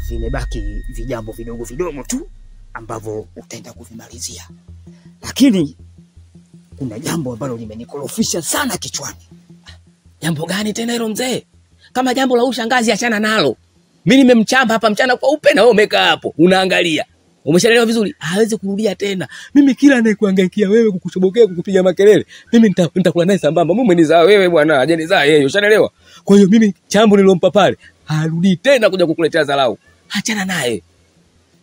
vimebaki vijambo vidogo vidogo tu ambavyo utaenda kuvimalizia. Lakini kuna jambo ambalo limenikorofisha sana kichwani. Jambo gani tena hilo mzee? Kama jambo la ushangazi achana nalo. Mimi nimemchamba hapa mchana kwa upe na wewe umekaa hapo unaangalia. Umeshaelewa vizuri? Hawezi kurudia tena. Mimi kila anayekuangaikia wewe kukushobokea kukupiga makelele, mimi nitakula naye sambamba. Mume nizaa wewe bwana, aje nizaa yeye, ushaelewa? Kwa hiyo mimi chambo nilompa pale, harudi tena kuja kukuletea dharau. Achana naye.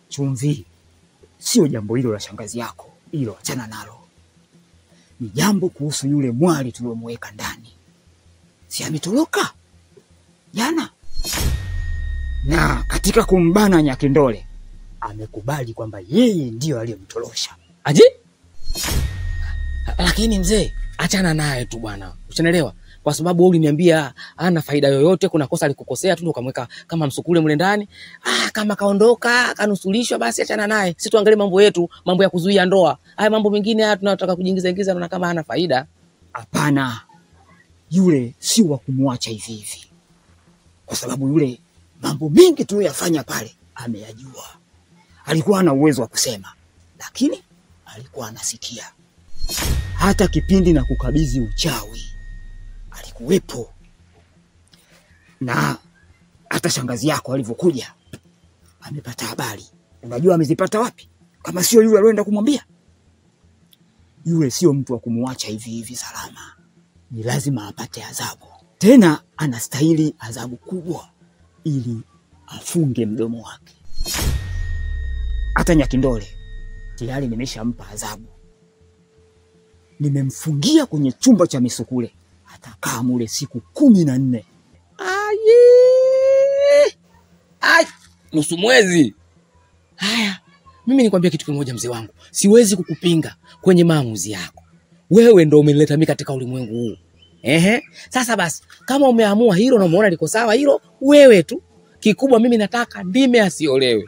Chumvi, sio jambo hilo la shangazi yako. Hilo achana nalo. Ni jambo kuhusu yule mwali tuliyomweka ndani. Si ametoroka jana? Na katika kumbana Nyakindole amekubali kwamba yeye ndio aliyemtorosha. Aje? Lakini mzee, achana naye tu bwana. Ushaelewa? Kwa sababu wewe uliniambia hana faida yoyote, kuna kosa alikukosea tu ukamweka kama msukule mle ndani. Kama kaondoka, kanusulishwa basi achana naye. Sisi tuangalie mambo yetu, mambo ya kuzuia ndoa. Haya mambo mengine haya tunataka kujiingiza na kama hana faida. Hapana. Yule si wa kumwacha hivi hivi. Kwa sababu yule mambo mengi tuliyofanya pale ameyajua. Alikuwa na uwezo wa kusema, lakini alikuwa anasikia. Hata kipindi na kukabidhi uchawi alikuwepo. Na hata shangazi yako alivyokuja amepata habari. Unajua amezipata wapi? Kama sio yule aliyoenda kumwambia. Yule sio mtu wa kumwacha hivi hivi salama. Ni lazima apate adhabu. Tena anastahili adhabu kubwa ili afunge mdomo wake. Hata Nyakindole tayari nimeshampa adhabu. Nimemfungia kwenye chumba cha misukule. Atakaa mule siku 14. Nusu mwezi. Haya, mimi nikwambia kitu kimoja mzee wangu. Siwezi kukupinga kwenye maamuzi yako. Wewe ndio umenileta mimi katika ulimwengu huu. Sasa basi, kama umeamua hilo na umeona liko sawa hilo, wewe tu. Kikubwa mimi nataka ndime asiolewe.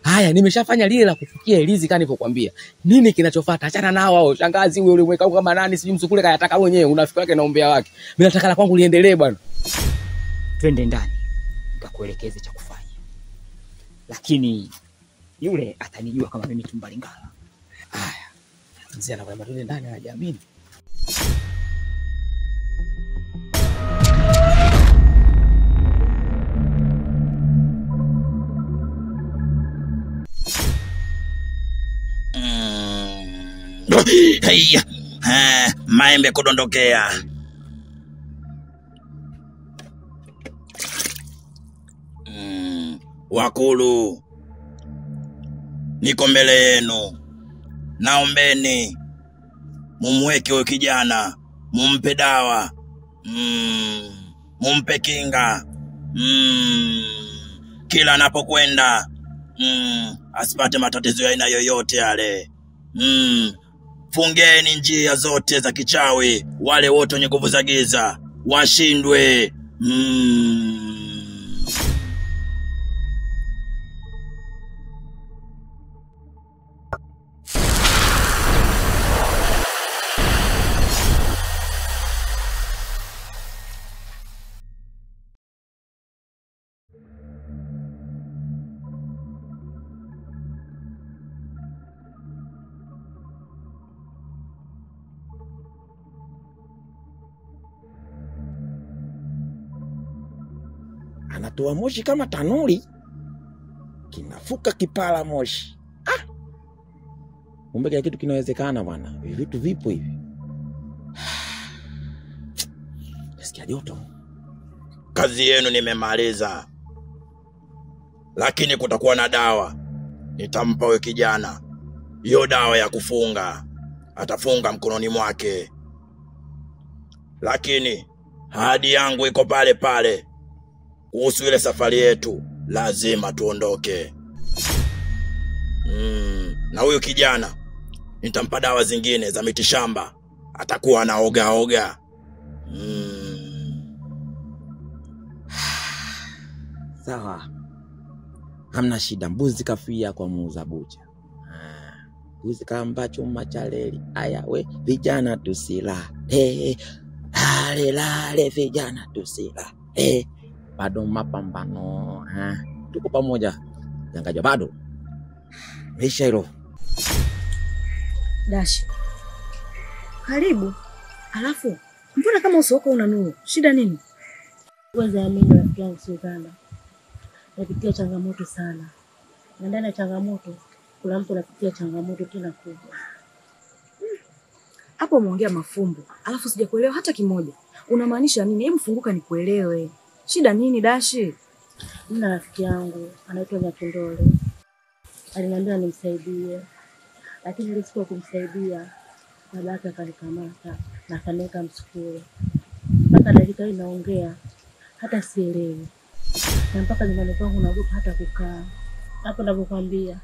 Haya, nimeshafanya lile la kufikia Elizi kama nilivyokuambia. Nini kinachofuata? Achana nao hao. Shangazi wewe ulimweka kama nani sijui msukule kayataka mwenyewe, unafiki wake na umbea wake. Mimi nataka la kwangu liendelee bwana. Twende ndani. Nikakuelekeze cha kufanya. Lakini yule atanijua kama mimi Tumbalingala. Haya. Mzee anakwambia twende ndani anajiamini. Maembe kudondokea. Wakulu, niko mbele yenu. Naombeni mumweke huyo kijana, mumpe dawa, mumpe kinga, kila anapokwenda asipate matatizo ya aina yoyote yale. Fungeni njia zote za kichawi, wale wote wenye nguvu za giza washindwe. Anatoa moshi kama tanuri, kinafuka kipala moshi. Kumbe kitu kinawezekana bwana. Vitu vipo hivi. Nasikia joto. Kazi yenu nimemaliza. Lakini kutakuwa na dawa. Nitampa huyo kijana hiyo dawa ya kufunga. Atafunga mkononi mwake. Lakini ahadi yangu iko pale pale. Kuhusu ile safari yetu, lazima tuondoke. Na huyu kijana nitampa dawa zingine za mitishamba. Atakuwa anaoga. Sawa. Hamna shida, mbuzi kafia kwa muuza bucha. Mbuzi kamba chuma cha reli. Aya we, vijana tusila. Lale vijana tusila. Bado mapambano. Tuko pamoja. Ngangajwa bado. Meisha hilo. Dashi. Karibu. Alafu, mbona kama uso wako una nuru? Shida nini? Kwanza mimi rafiki yangu Suzana. Napitia changamoto sana. Na ndani ya changamoto kuna mtu anapitia changamoto tena kubwa. Hapo umeongea mafumbo. Alafu sijakuelewa hata kimoja. Unamaanisha nini? Hebu funguka nikuelewe. Shida nini Dashi? Mimi rafiki yangu anaitwa Nyakindole. Aliniambia nimsaidie. Lakini ile siku ya kumsaidia babake akanikamata na akaniweka msukule. Mpaka dakika hii naongea hata sielewi. Na mpaka nyumbani kwangu naogopa hata kukaa. Hapo ninapokuambia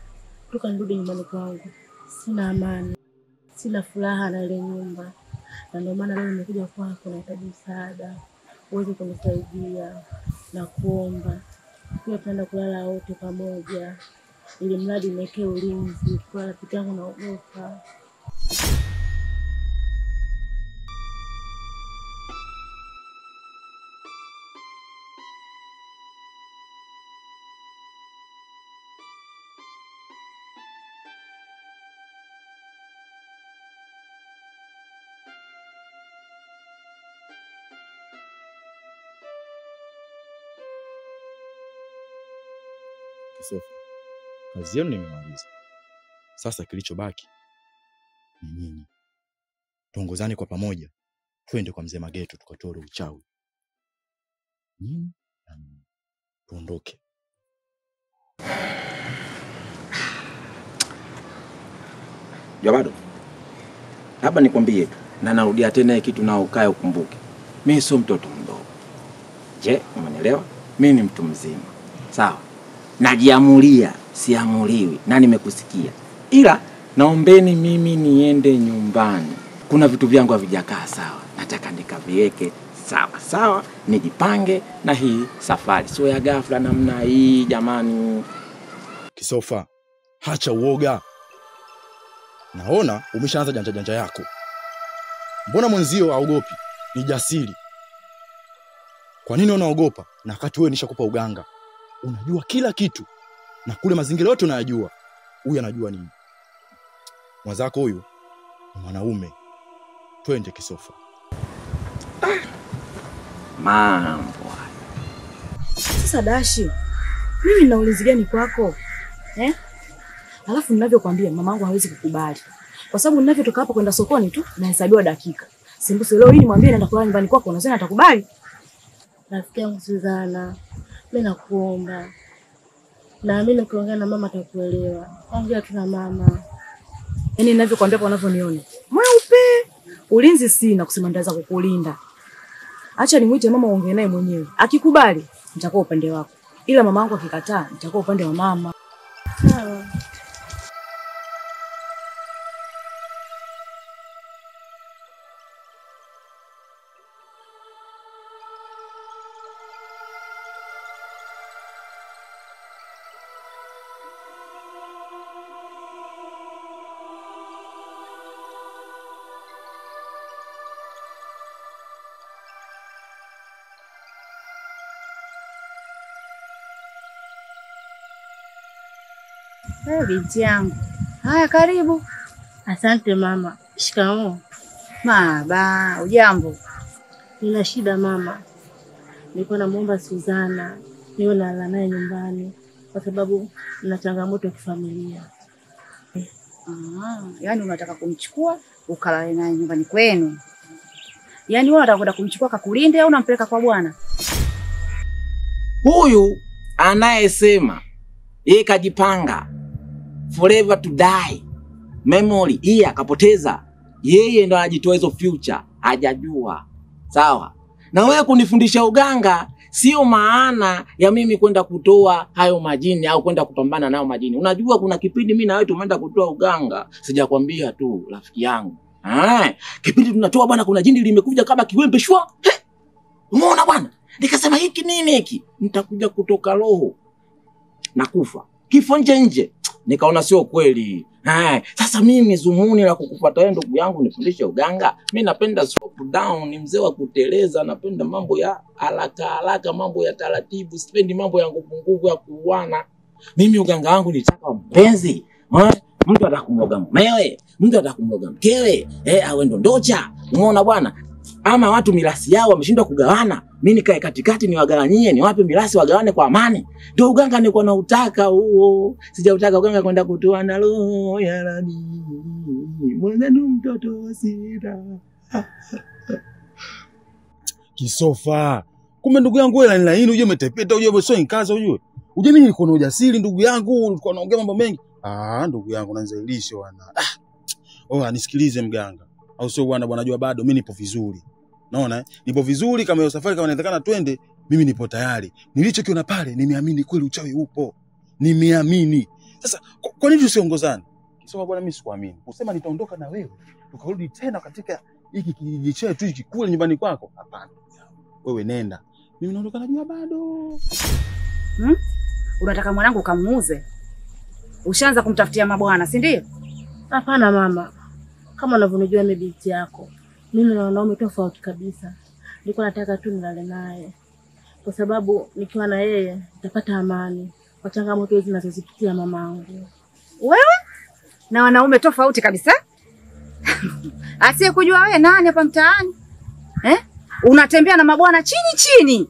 toka nirudi nyumbani kwangu sina amani. Sina furaha na ile nyumba. Na ndio maana leo nimekuja kwako, nahitaji msaada. Uweze kunisaidia na kuomba. Pia tunaenda kulala wote pamoja. Ili mradi niwekee ulinzi kwa rafiki yangu naogopa. Sofa, kazi yenu nimemaliza. Sasa kilichobaki ni nyinyi. Tuongozane kwa pamoja. Twende kwa mzee Mageto tukatoe uchawi. Nyinyi na mimi. Tuondoke. Jabado. Hapa nikwambie tu na narudia tena kitu na ukae ukumbuke. Mimi sio mtoto mdogo. Je, umenielewa? Mimi ni mtu mzima. Sawa? Najiamulia, siamuliwi na nimekusikia. Ila naombeni mimi niende nyumbani. Kuna vitu vyangu havijakaa sawa. Nataka nikaviweke sawa sawa, nijipange na hii safari. Sio ya ghafla namna hii jamani. Kisofa, hacha uoga. Naona umeshaanza janja yako. Mbona mwenzio haogopi? Ni jasiri. Kwa nini unaogopa? Na wakati wewe nishakupa uganga. Unajua kila kitu. Na kule mazingira yote unayajua. Huyu anajua nini? Mwenzako huyu ni mwanaume. Twende Kisofa. Mambo. Sasa Dashi, mimi nina ulinzi gani kwako? Alafu ninavyokuambia mamangu hawezi kukubali. Kwa sababu ninavyotoka hapa kwenda sokoni tu nahesabiwa dakika. Simbusi leo hii nimwambie naenda kulala nyumbani kwako, unasema atakubali? Rafiki yangu Suzana, mimi nakuomba. Na mimi nikiongea na mama atakuelewa. Ongea tu na mama. Yaani ninavyokuambia kwa unavyoniona. Mweupe. Ulinzi sina kusema ndaza kukulinda. Acha nimuite mama uongee naye mwenyewe. Akikubali nitakuwa upande wako. Ila mama yangu akikataa nitakuwa upande wa mama. Sawa. Binti yangu. Haya karibu. Asante mama. Shikamoo. Maba, ujambo? Nina shida mama. Nilikuwa namuomba Suzana niwe nalala naye nyumbani kwa sababu nina changamoto ya kifamilia. Yaani unataka kumchukua ukalale naye nyumbani kwenu. Yaani wewe unataka kwenda kumchukua kakulinde au unampeleka kwa bwana? Huyu anayesema yeye kajipanga forever to die. Memory hii akapoteza. Yeye ndo anajitoa hizo future, hajajua. Sawa? Na wewe kunifundisha uganga sio maana ya mimi kwenda kutoa hayo majini au kwenda kupambana nao majini. Unajua kuna kipindi mimi na wewe tumeenda kutoa uganga. Sijakwambia tu rafiki yangu. Kipindi tunatoa bwana kuna jini limekuja kama kiwembe shwa. Umeona bwana? Nikasema hiki nini hiki? Nitakuja kutoka roho na kufa. Kifo nje. Nikaona sio kweli. Sasa mimi zumuni la kukufuata wewe ndugu yangu nifundishe uganga. Mimi napenda slow down, ni mzee wa kuteleza, napenda mambo ya haraka, mambo ya taratibu, sipendi mambo ya nguvu ya kuuana. Mimi uganga wangu nitaka mpenzi. Mtu atakumloga mumewe, mtu atakumloga mkewe, awe ndo ndocha. Umeona bwana? Ama watu mirasi yao wameshindwa kugawana. Mimi nikae katikati niwagawanyie, niwape mirasi wagawane kwa amani. Ndio uganga nilikuwa nautaka huo. Sijautaka uganga kwenda kutoa na roho ya rani. Mwanenu mtoto sira. Kisofa. Kumbe ndugu yangu wewe laini uje umetepeta uje sio inkaza uje. Uje mimi niko na ujasiri ndugu yangu, ulikuwa unaongea mambo mengi. Ndugu yangu unanizailisha bwana. Nisikilize mganga. Au sio bwana jua bado mimi nipo vizuri. Naona nipo vizuri kama hiyo safari kama inawezekana twende, mimi nipo tayari. Nilichokiona pale nimeamini kweli uchawi upo. Nimeamini. Sasa kwa nini tusiongozane? Kisema bwana mimi sikuamini. Usema nitaondoka na wewe. Tukarudi tena katika hiki kijiji chetu hiki kule nyumbani kwako. Hapana. Wewe nenda. Mimi naondoka na jua bado. Unataka mwanangu kamuuze? Ushaanza kumtafutia mabwana, si ndio? Hapana mama. Kama unavyonijua mimi binti yako. Mimi na wanaume tofauti kabisa. Nilikuwa nataka tu nilale naye. Kwa sababu nikiwa na yeye nitapata amani kwa changamoto hizi ninazozipitia mamangu. Wewe? Na wanaume tofauti kabisa? Asiye kujua wewe nani hapa mtaani? Unatembea na mabwana chini.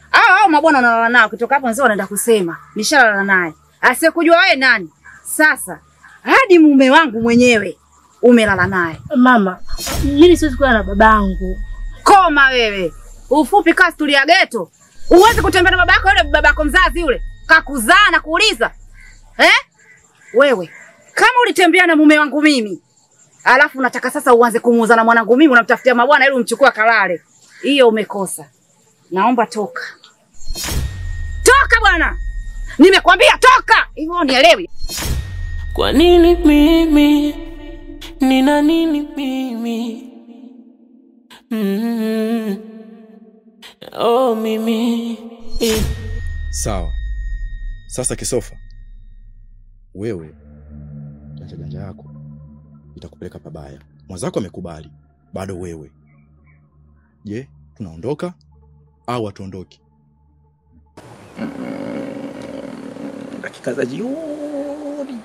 Hao mabwana unalala nao kutoka hapo nzao wanaenda kusema nishalala naye. Asiye kujua wewe nani? Sasa hadi mume wangu mwenyewe umelala naye. Mama, mimi siwezi kuwa na babangu. Koma wewe. Ufupi kasi tulia geto. Uweze kutembea na babako yule babako mzazi yule. Kakuzaa na kuuliza. Wewe, kama ulitembea na mume wangu mimi, alafu unataka sasa uanze kumuuza na mwanangu mimi unamtafutia mabwana ili umchukue kalale. Hiyo umekosa. Naomba toka. Toka bwana. Nimekwambia toka. Hivyo unielewi. Kwa nini mimi? Nina nini mimi? Mimi. Sawa. Sasa Kisofa. Wewe janja yako itakupeleka pabaya. Mwenzako amekubali. Bado wewe. Je, tunaondoka au hatuondoki? Dakika za jioni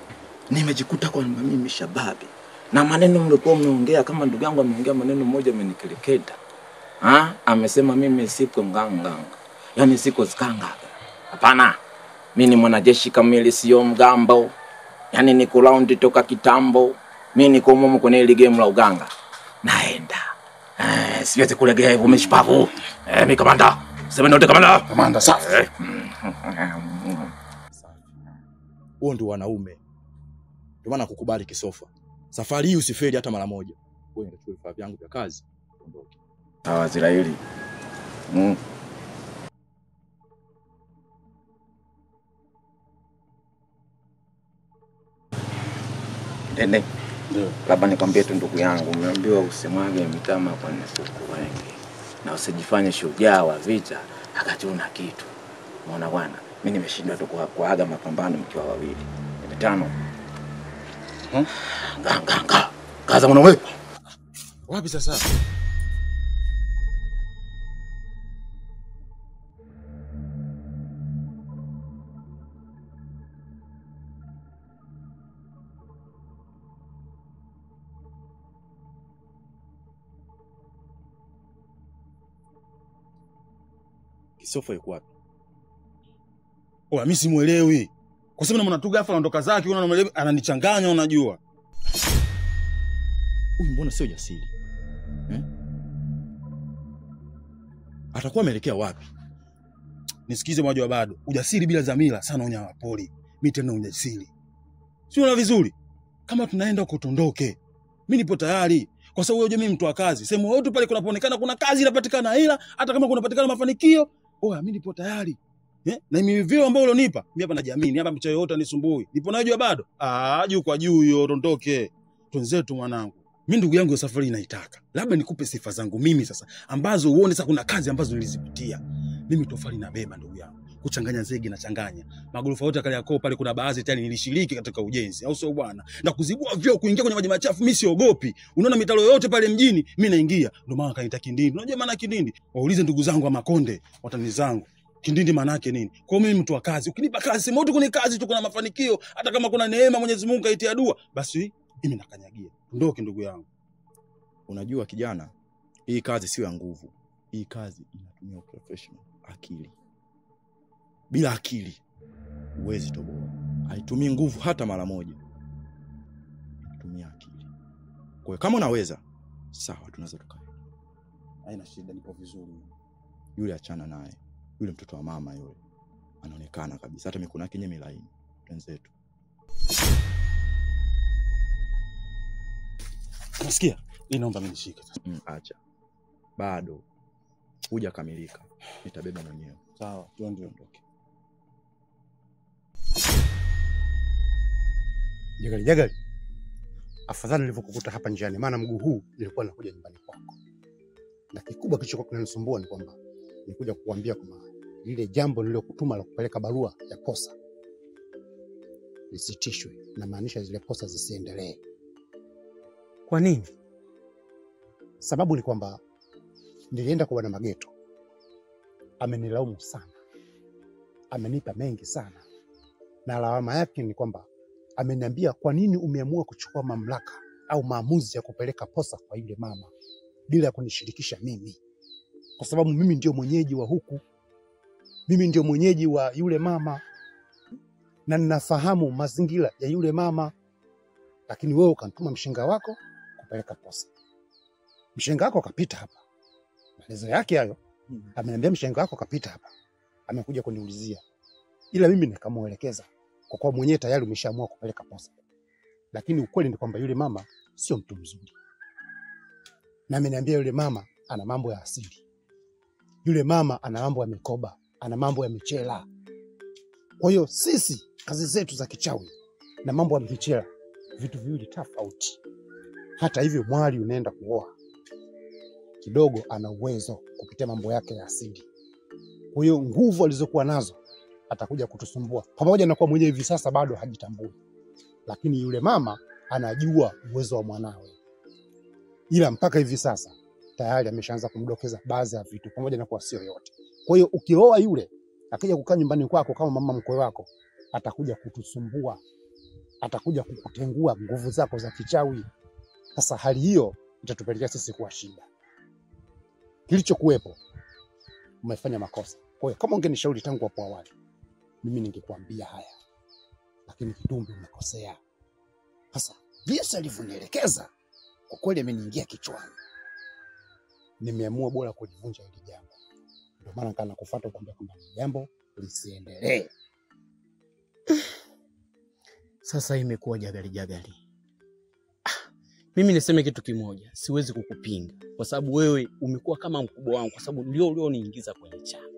nimejikuta kwamba mimi shababi. Na maneno mlikuwa mnaongea kama ndugu yangu ameongea maneno moja amenikereketa. Amesema mimi siko nganga. Yaani siko skanga. Hapana. Mimi ni mwanajeshi kamili sio mgambo. Yaani niko round toka kitambo. Mimi niko mumo kwenye ile game la uganga. Naenda. Siwezi kulegea hivyo umeshipavu. Mimi kamanda. Sema ndio kamanda. Kamanda safi. Huo ndio wanaume. Ndio maana kukubali Kisofa. Safari hii usifeli hata mara moja. Wewe ndio vifaa vyangu vya kazi. Ondoke. Sawa Israeli. Nene. Ndio. Labda nikwambie tu ndugu yangu, umeambiwa usimwage mitama kwa kuku wengi. Na usijifanye shujaa wa vita akachuna kitu. Unaona bwana? Mimi nimeshindwa tu kuaga mapambano mkiwa wawili. Ni tano. Ganga. Kaza mwana wewe. Wapi sasa? Kisofa yuko wapi? Mimi simuelewi. Kwa sababu naona tu ghafla anaondoka zake, unaona ananichanganya unajua. Huyu mbona sio jasiri? Atakuwa ameelekea wapi? Nisikize mwajua bado. Ujasiri bila dhamira sana unyama poli. Mimi tena ujasiri. Sio una vizuri. Kama tunaenda huko tuondoke. Mimi nipo tayari. Kwa sababu wewe mimi mtu wa kazi. Sema wote pale kunapoonekana kuna kazi inapatikana hela, hata kama kunapatikana mafanikio, mimi nipo tayari. Na mimi vile ambao ulionipa, mimi hapa najiamini, hapa mchayo yote anisumbui. Nipo najua bado. Juu kwa juu hiyo tuondoke. Twenzetu mwanangu. Mimi ndugu yangu safari inaitaka. Labda nikupe sifa zangu mimi sasa ambazo uone sasa kuna kazi ambazo nilizipitia. Mimi tofali na beba ndugu yangu. Kuchanganya zege na changanya. Magorofa yote kale yako pale kuna baadhi tayari nilishiriki katika ujenzi, au sio bwana? Na kuzibua vyoo kuingia kwenye maji machafu mimi siogopi. Unaona mitalo yote pale mjini mimi naingia. Ndio maana kanita Kindindi. Unajua maana Kindindi? Waulize ndugu zangu wa Makonde, watani zangu. Kindindi maana yake nini? Kwa mimi mtu wa kazi, ukinipa kazi sema tu kwenye kazi tu kuna mafanikio, hata kama kuna neema Mwenyezi Mungu kaitia dua, basi mimi nakanyagia. Ndoki ndugu yangu. Unajua kijana, hii kazi sio ya nguvu. Hii kazi inatumia professional, akili. Bila akili huwezi toboa. Haitumii nguvu hata mara moja. Inatumia akili. Kwa hiyo kama unaweza, sawa tunaweza tukae. Haina shida, nipo vizuri. Yule achana naye. Yule mtoto wa mama yule. Anaonekana kabisa hata mikono yake yenyewe laini. Wenzetu. Unasikia? Naomba mimi nishike sasa. Acha. Bado hujakamilika. Nitabeba mwenyewe. Sawa, tuondoke. Jagali. Afadhali nilivyokukuta hapa njiani, maana mguu huu nilikuwa nakuja nyumbani kwako. Na kikubwa kilichokuwa kinanisumbua ni kwamba nikuja kukuambia kwamba lile jambo nililokutuma la kupeleka barua ya posa lisitishwe, na maanisha zile posa zisiendelee. Kwa nini? Sababu ni kwamba nilienda kwa Bwana Mageto. Amenilaumu sana. Amenipa mengi sana. Na lawama yake ni kwamba ameniambia kwa nini umeamua kuchukua mamlaka au maamuzi ya kupeleka posa kwa yule mama bila kunishirikisha mimi. Kwa sababu mimi ndio mwenyeji wa huku. Mimi ndio mwenyeji wa yule mama. Na ninafahamu mazingira ya yule mama. Lakini wewe ukanituma mshenga wako kupeleka posa. Mshenga wako kapita hapa. Maelezo yake hayo. Ameniambia mshenga wako kapita hapa. Amekuja kuniulizia. Ila mimi nikamuelekeza kwa kuwa mwenyewe tayari umeshaamua kupeleka posa. Lakini ukweli ni kwamba yule mama sio mtu mzuri. Na ameniambia yule mama ana mambo ya asili. Yule mama ana mambo ya mikoba, ana mambo ya michela. Kwa hiyo sisi kazi zetu za kichawi na mambo ya michela vitu viwili tofauti. Hata hivyo mwali unaenda kuoa kidogo ana uwezo kupitia mambo yake ya asili. Kwa hiyo nguvu alizokuwa nazo atakuja kutusumbua. Pamoja na kwa mwenyewe hivi sasa bado hajitambui. Lakini yule mama anajua uwezo wa mwanawe. Ila mpaka hivi sasa tayari ameshaanza kumdokeza baadhi ya vitu pamoja na kwa sio yote. Kwa hiyo ukioa yule akija kukaa nyumbani kwako kama mama mkwe wako atakuja kutusumbua. Atakuja kukutengua nguvu zako za kichawi. Sasa hali hiyo itatupelekea sisi kuwa shida. Kilichokuwepo umefanya makosa. Kwa hiyo kama ungenishauri tangu hapo awali mimi ningekuambia haya. Lakini Kitumbi umekosea. Sasa jinsi alivyonielekeza kwa kweli ameniingia kichwani. Nimeamua bora kulivunja hili jambo. Ndio maana kana kufuata kwamba jambo lisiendelee. Sasa imekuwa jagali. Mimi niseme kitu kimoja, siwezi kukupinga kwa sababu wewe umekuwa kama mkubwa wangu, kwa sababu ndio ulioniingiza kwenye chama.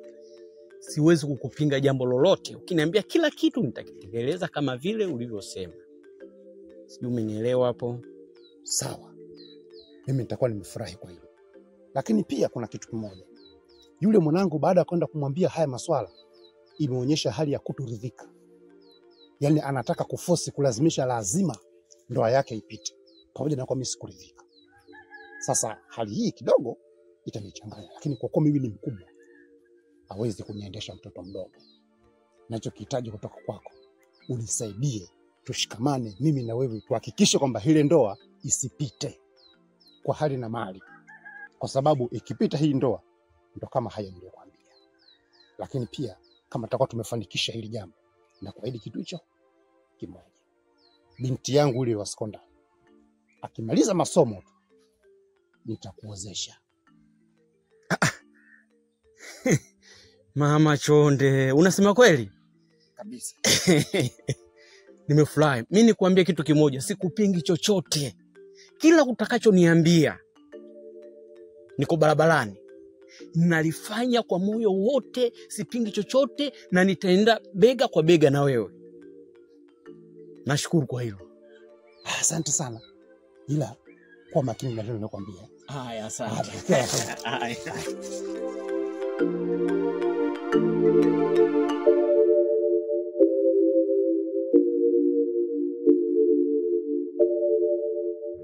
Siwezi kukupinga jambo lolote. Ukiniambia kila kitu nitakitekeleza kama vile ulivyosema. Sijui umenielewa hapo? Sawa. Mimi nitakuwa nimefurahi kwa hilo. Lakini pia kuna kitu kimoja. Yule mwanangu baada ya kwenda kumwambia haya maswala imeonyesha hali ya kutoridhika. Yaani anataka kuforce kulazimisha lazima ndoa yake ipite. Pamoja na kwa mimi sikuridhika. Sasa hali hii kidogo itanichanganya, lakini kwa kuwa mimi ni mkubwa hawezi kuniendesha mtoto mdogo. Ninachokihitaji kutoka kwako unisaidie, tushikamane mimi na wewe, tuhakikishe kwamba ile ndoa isipite kwa hali na mali. Kwa sababu ikipita hii ndoa ndo kama haya niliyokuambia. Lakini pia kama tutakuwa tumefanikisha hili jambo na kuahidi kitu hicho kimoja. Binti yangu yule wa sekondari akimaliza masomo tu nitakuozesha. Mama Chonde, unasema kweli? Kabisa. Nimefurahi. Mimi nikwambia kitu kimoja, sikupingi chochote. Kila utakachoniambia niko barabarani. Nalifanya kwa moyo wote, sipingi chochote na nitaenda bega kwa bega na wewe. Nashukuru kwa hilo. Asante sana. Ila kwa makini na neno nakwambia. Haya, asante. Haya.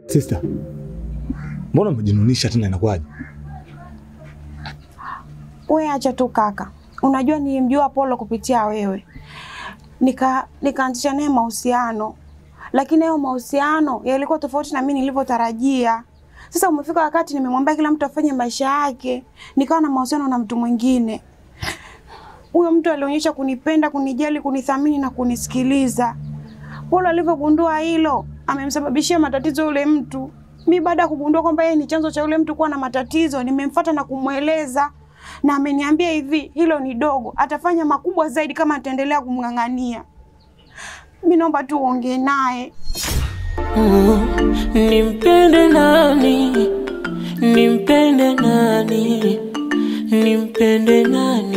Sister, mbona umejinunisha tena inakuaje? Wewe acha tu kaka. Unajua nilimjua Polo kupitia wewe. Nikaanzisha naye mahusiano. Lakini hayo mahusiano yalikuwa tofauti na mimi nilivyotarajia. Sasa umefika wakati nimemwambia kila mtu afanye maisha yake, nikawa na mahusiano na mtu mwingine. Huyo mtu alionyesha kunipenda, kunijali, kunithamini na kunisikiliza. Polo alivyogundua hilo, amemsababishia matatizo yule mtu. Mimi baada ya kugundua kwamba yeye ni chanzo cha yule mtu kuwa na matatizo, nimemfuata na kumueleza. Na ameniambia hivi, hilo ni dogo, atafanya makubwa zaidi kama ataendelea kumng'ang'ania. Mimi naomba tu uongee naye. Nimpende nani? Nimpende nani? Nimpende nani?